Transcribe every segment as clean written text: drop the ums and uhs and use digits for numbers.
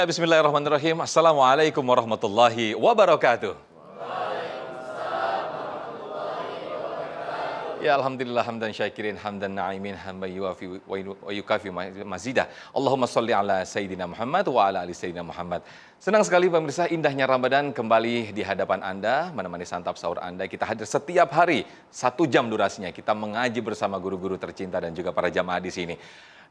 Ya, bismillahirrahmanirrahim. Assalamualaikum warahmatullahi wabarakatuh. Ya, alhamdulillah hamdan syakirin hamdan na'imin hamdan yuafi wa yukafi mazidah. Allahumma sholli ala sayyidina Muhammad wa ala ali sayyidina Muhammad. Senang sekali pemirsa, indahnya Ramadan kembali di hadapan Anda, menemani santap sahur Anda. Kita hadir setiap hari, 1 jam durasinya. Kita mengaji bersama guru-guru tercinta dan juga para jamaah di sini.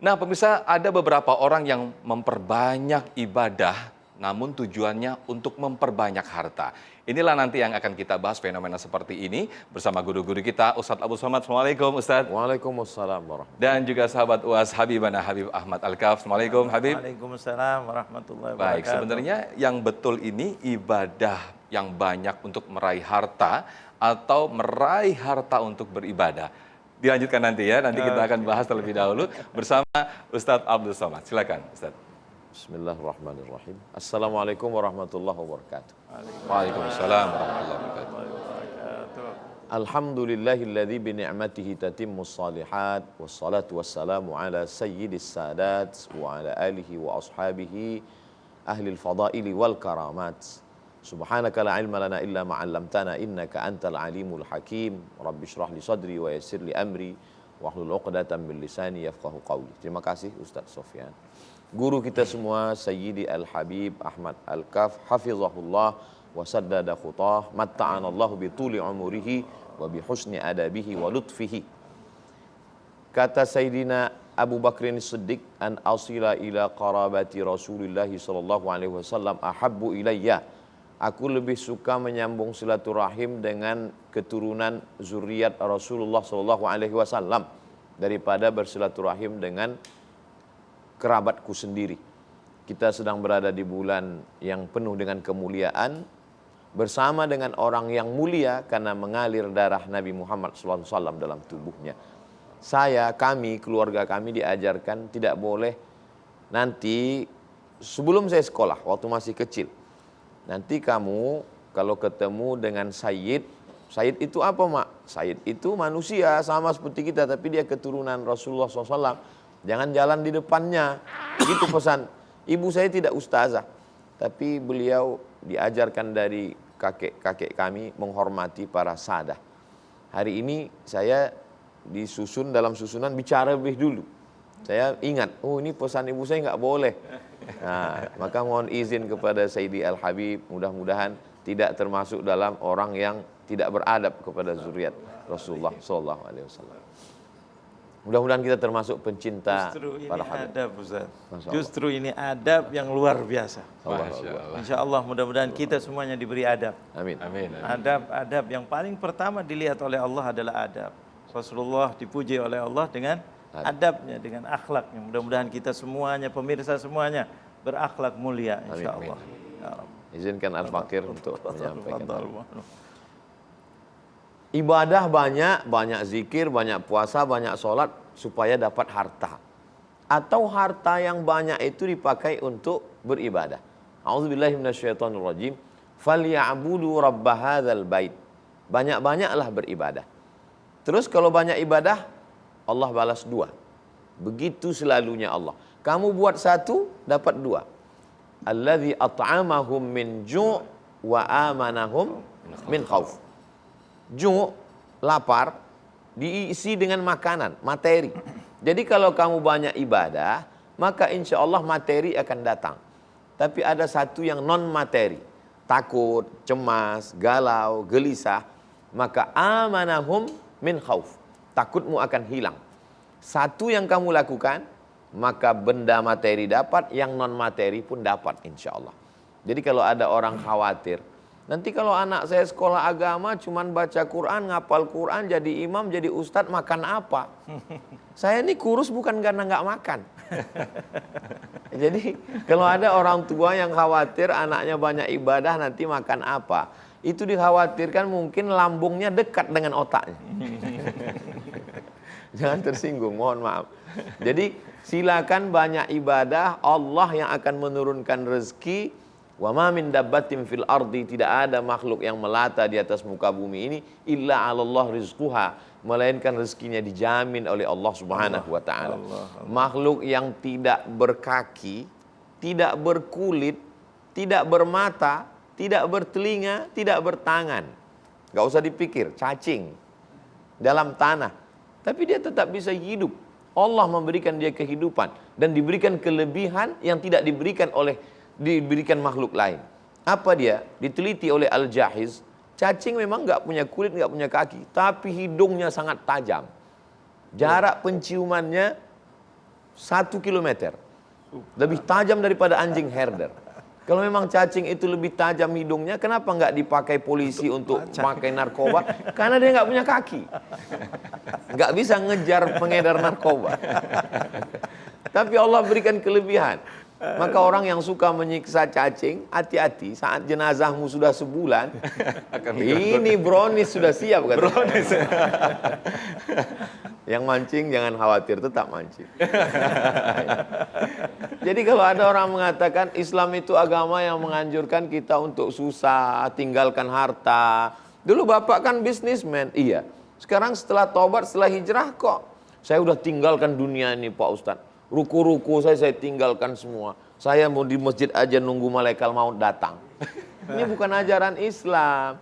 Nah, pemirsa, ada beberapa orang yang memperbanyak ibadah, namun tujuannya untuk memperbanyak harta. Inilah nanti yang akan kita bahas fenomena seperti ini bersama guru-guru kita, Ustadz Abu Somad. Assalamualaikum, Ustadz. Waalaikumsalam warahmatullahi Dan juga sahabat UAS Habibana Habib Ahmad Al-Kaf. Assalamualaikum, Habib. Waalaikumsalam warahmatullahi wabarakatuh. Baik, sebenarnya yang betul ini ibadah yang banyak untuk meraih harta atau meraih harta untuk beribadah. Dilanjutkan nanti ya, nanti kita akan bahas terlebih dahulu bersama Ustadz Abdul Somad. Silakan, Ustadz. Bismillahirrahmanirrahim. Assalamualaikum warahmatullahi wabarakatuh. Waalaikumsalam warahmatullahi wabarakatuh. Alhamdulillahilladzi bi ni'matihi tatimmus shalihat wassalatu wassalamu ala sayyidis sadat wa ala alihi wa ashabihi ahlil fadaili wal karamat. Subhanaka la ilma lana illa ma 'allamtana innaka antal alimul hakim. Rabbi shrah li sadri wa yassir li amri wahlul 'uqdatam min lisani yafqahu qawli. Terima kasih Ustaz Sofyan. Guru kita semua Sayyidi Al-Habib Ahmad Al-Kaf hafizahullah wa saddada khutah matta'anallahu bi tuli umurihi wa bi husni adabihi wa lutfihi. Kata Sayyidina Abu Bakrin Siddiq, an asila ila qarabati Rasulullah sallallahu alaihi wasallam ahabbu ilayya. Aku lebih suka menyambung silaturahim dengan keturunan zuriat Rasulullah sallallahu alaihi wasallam daripada bersilaturahim dengan kerabatku sendiri. Kita sedang berada di bulan yang penuh dengan kemuliaan bersama dengan orang yang mulia karena mengalir darah Nabi Muhammad sallallahu alaihi wasallam dalam tubuhnya. Kami, keluarga kami diajarkan tidak boleh nanti sebelum saya sekolah waktu masih kecil. Nanti kamu kalau ketemu dengan Sayyid itu apa, Mak? Sayyid itu manusia sama seperti kita tapi dia keturunan Rasulullah SAW. Jangan jalan di depannya. Itu pesan. Ibu saya tidak ustazah, tapi beliau diajarkan dari kakek-kakek kami menghormati para sadah. Hari ini saya disusun dalam susunan bicara lebih dulu. Saya ingat, oh ini pesan ibu saya nggak boleh. Nah, maka mohon izin kepada Sayyidi Al-Habib, mudah-mudahan tidak termasuk dalam orang yang tidak beradab kepada zuriat Rasulullah SAW. Mudah-mudahan kita termasuk pencinta para habib. Adab, Ustaz. Justru ini adab yang luar biasa. Insya Allah mudah-mudahan kita semuanya diberi adab. Amin. Amin. Adab yang paling pertama dilihat oleh Allah adalah adab. Rasulullah dipuji oleh Allah dengan adabnya, dengan akhlaknya. Mudah-mudahan kita semuanya, pemirsa semuanya berakhlak mulia insya Allah. Ya Rabbi. Izinkan Al-Fakir untuk menyampaikan. Ibadah banyak zikir, banyak puasa, banyak sholat supaya dapat harta. Atau harta yang banyak itu dipakai untuk beribadah. A'udzubillahi minasyaitonirrajim. Falya'budu rabb hadzal bait. Banyak-banyaklah beribadah. Terus kalau banyak ibadah, Allah balas 2. Begitu selalunya Allah. Kamu buat 1, dapat 2. Allazi at'amahum min ju' wa amanahum min khauf. Ju', lapar, diisi dengan makanan, materi. Jadi kalau kamu banyak ibadah, maka insya Allah materi akan datang. Tapi ada satu yang non materi. Takut, cemas, galau, gelisah. Maka amanahum min khauf. Takutmu akan hilang. Satu yang kamu lakukan, maka benda materi dapat, yang non materi pun dapat insya Allah. Jadi kalau ada orang khawatir, nanti kalau anak saya sekolah agama cuman baca Quran, ngapal Quran, jadi imam, jadi ustadz, makan apa? Saya ini kurus bukan karena nggak makan. Jadi kalau ada orang tua yang khawatir anaknya banyak ibadah nanti makan apa? Itu dikhawatirkan mungkin lambungnya dekat dengan otaknya. Jangan tersinggung, mohon maaf. Jadi silakan banyak ibadah, Allah yang akan menurunkan rezeki. Wa ma min dabbatin fil ardi, tidak ada makhluk yang melata di atas muka bumi ini illa 'alallah rizquha, melainkan rezekinya dijamin oleh Allah Subhanahu wa taala. Makhluk yang tidak berkaki tidak berkulit, tidak bermata, tidak bertelinga, tidak bertangan. Gak usah dipikir, cacing dalam tanah. Tapi dia tetap bisa hidup. Allah memberikan dia kehidupan dan diberikan kelebihan yang tidak diberikan makhluk lain. Apa dia? Diteliti oleh Al-Jahiz, cacing memang nggak punya kulit, nggak punya kaki, tapi hidungnya sangat tajam. Jarak penciumannya 1 kilometer. Lebih tajam daripada anjing herder. Kalau memang cacing itu lebih tajam hidungnya, kenapa nggak dipakai polisi untuk pakai narkoba? Karena dia nggak punya kaki. Nggak bisa ngejar pengedar narkoba. Tapi Allah berikan kelebihan. Maka orang yang suka menyiksa cacing, hati-hati saat jenazahmu sudah sebulan, ini brownies sudah siap kan? Brownies. Yang mancing jangan khawatir, tetap mancing. Jadi kalau ada orang mengatakan Islam itu agama yang menganjurkan kita untuk susah, tinggalkan harta. Dulu bapak kan bisnismen, iya. Sekarang setelah tobat, setelah hijrah kok, saya udah tinggalkan dunia ini Pak Ustadz. Ruku-ruku saya tinggalkan semua. Saya mau di masjid aja nunggu malaikat maut datang. Ini bukan ajaran Islam.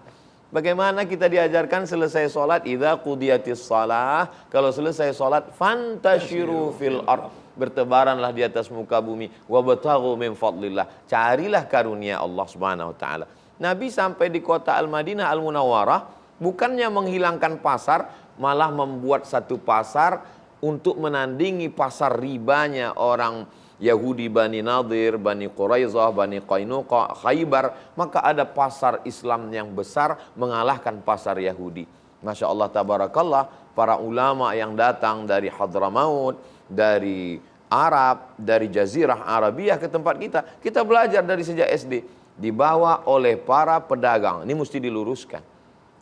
Bagaimana kita diajarkan selesai sholat, idza qudiyatis shalah, kalau selesai sholat, fantashiru fil ard, bertebaranlah di atas muka bumi, wabtaghu min fadlillah, carilah karunia Allah Subhanahu wa taala. Nabi sampai di kota Al-Madinah Al-Munawwarah, bukannya menghilangkan pasar, malah membuat satu pasar untuk menandingi pasar ribanya orang Yahudi, Bani Nadir, Bani Quraizah, Bani Qainuqa, Khaybar. Maka ada pasar Islam yang besar mengalahkan pasar Yahudi. Masya Allah, tabarakallah, para ulama yang datang dari Hadramaut, dari Arab, dari Jazirah Arabiyah ke tempat kita belajar dari sejak SD. Dibawa oleh para pedagang, ini mesti diluruskan.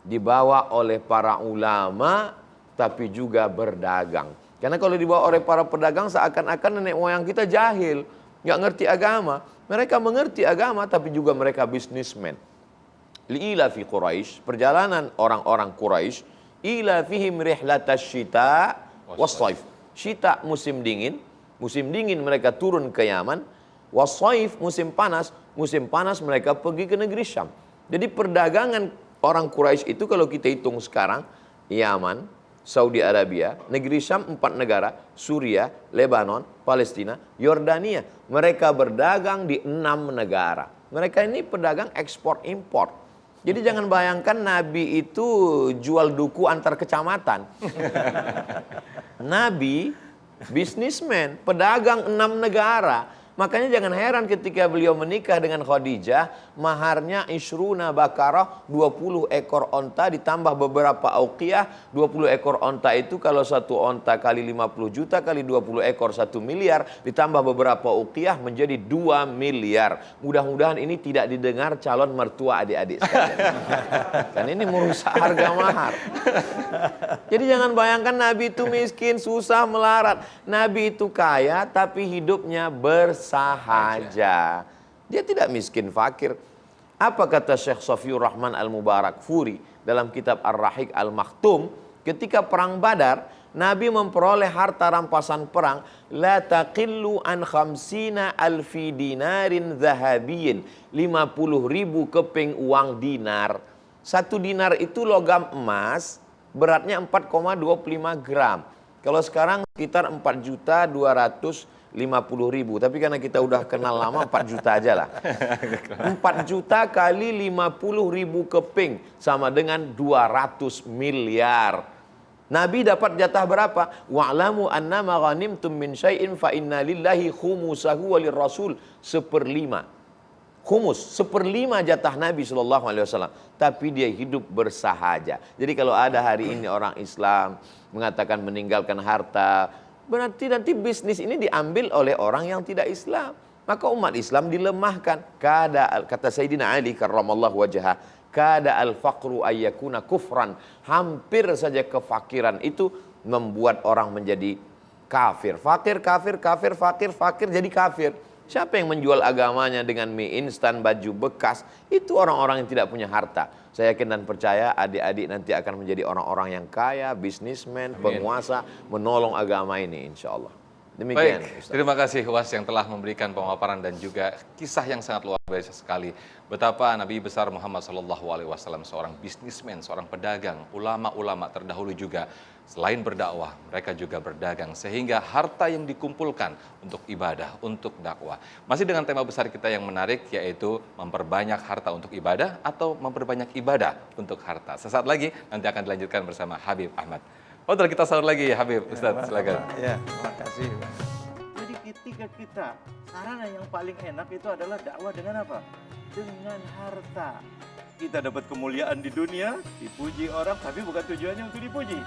Dibawa oleh para ulama, tapi juga berdagang. Karena kalau dibawa oleh para pedagang seakan-akan nenek moyang kita jahil, nggak ngerti agama. Mereka mengerti agama tapi juga mereka bisnismen. Li'ila fi Quraisy, perjalanan orang-orang Quraisy, ila fihim rihlatash syita was-shaif. Syita musim dingin mereka turun ke Yaman, was-shaif musim panas mereka pergi ke negeri Syam. Jadi perdagangan orang Quraisy itu kalau kita hitung sekarang, Yaman, Saudi Arabia, negeri Syam 4 negara, Suriah, Lebanon, Palestina, Yordania. Mereka berdagang di 6 negara. Mereka ini pedagang ekspor impor. Jadi jangan bayangkan Nabi itu jual duku antar kecamatan. Nabi bisnismen, pedagang 6 negara. Makanya jangan heran ketika beliau menikah dengan Khadijah, maharnya isruna bakarah, 20 ekor onta ditambah beberapa auqiyah. 20 ekor onta itu kalau satu onta kali 50 juta kali 20 ekor 1 miliar, ditambah beberapa auqiyah menjadi 2 miliar. Mudah-mudahan ini tidak didengar calon mertua adik-adik sekalian. Kan ini merusak harga mahar. Jadi jangan bayangkan Nabi itu miskin, susah, melarat. Nabi itu kaya tapi hidupnya bersahaja. Dia tidak miskin fakir. Apa kata Syekh Safiur Rahman Al-Mubarak Furi dalam kitab Ar-Rahiq Al-Maktum, ketika perang Badar, Nabi memperoleh harta rampasan perang la taqillu an khamsina alfi dinarin zahabiyyin, 50.000 keping uang dinar. 1 dinar itu logam emas, beratnya 4,25 gram. Kalau sekarang sekitar 4.250.000. Tapi karena kita udah kenal lama 4 juta aja lah. 4 juta kali 50.000 keping sama dengan 200 miliar. Nabi dapat jatah berapa? Wa'lamu annama ghanimtum min syai'in fa inna lillahi khumusahu wa lirrasul, 1/5. Khumus, 1/5 jatah Nabi SAW. Tapi dia hidup bersahaja. Jadi kalau ada hari ini orang Islam mengatakan meninggalkan harta, berarti nanti bisnis ini diambil oleh orang yang tidak Islam. Maka umat Islam dilemahkan. Kata Sayyidina Ali karramallahu wajhah, kada al-faqru ayyakuna kufran. Hampir saja kefakiran itu membuat orang menjadi kafir. Fakir jadi kafir. Siapa yang menjual agamanya dengan mie instan, baju bekas? Itu orang-orang yang tidak punya harta. Saya yakin dan percaya adik-adik nanti akan menjadi orang-orang yang kaya, bisnismen, penguasa, menolong agama ini insya Allah. Demikian, Baik, Ustaz. terima kasih Was yang telah memberikan pemaparan dan juga kisah yang sangat luar biasa sekali. Betapa Nabi besar Muhammad SAW seorang bisnismen, seorang pedagang, ulama-ulama terdahulu juga. Selain berdakwah, mereka juga berdagang. Sehingga harta yang dikumpulkan untuk ibadah, untuk dakwah. Masih dengan tema besar kita yang menarik, yaitu memperbanyak harta untuk ibadah atau memperbanyak ibadah untuk harta. Sesaat lagi nanti akan dilanjutkan bersama Habib Ahmad. Fadhal, kita sahur lagi Habib, Ustaz, silakan. Ya, terima kasih. Jadi ketika kita, sarana yang paling enak itu adalah dakwah dengan apa? Dengan harta. Kita dapat kemuliaan di dunia, dipuji orang, tapi bukan tujuannya untuk dipuji.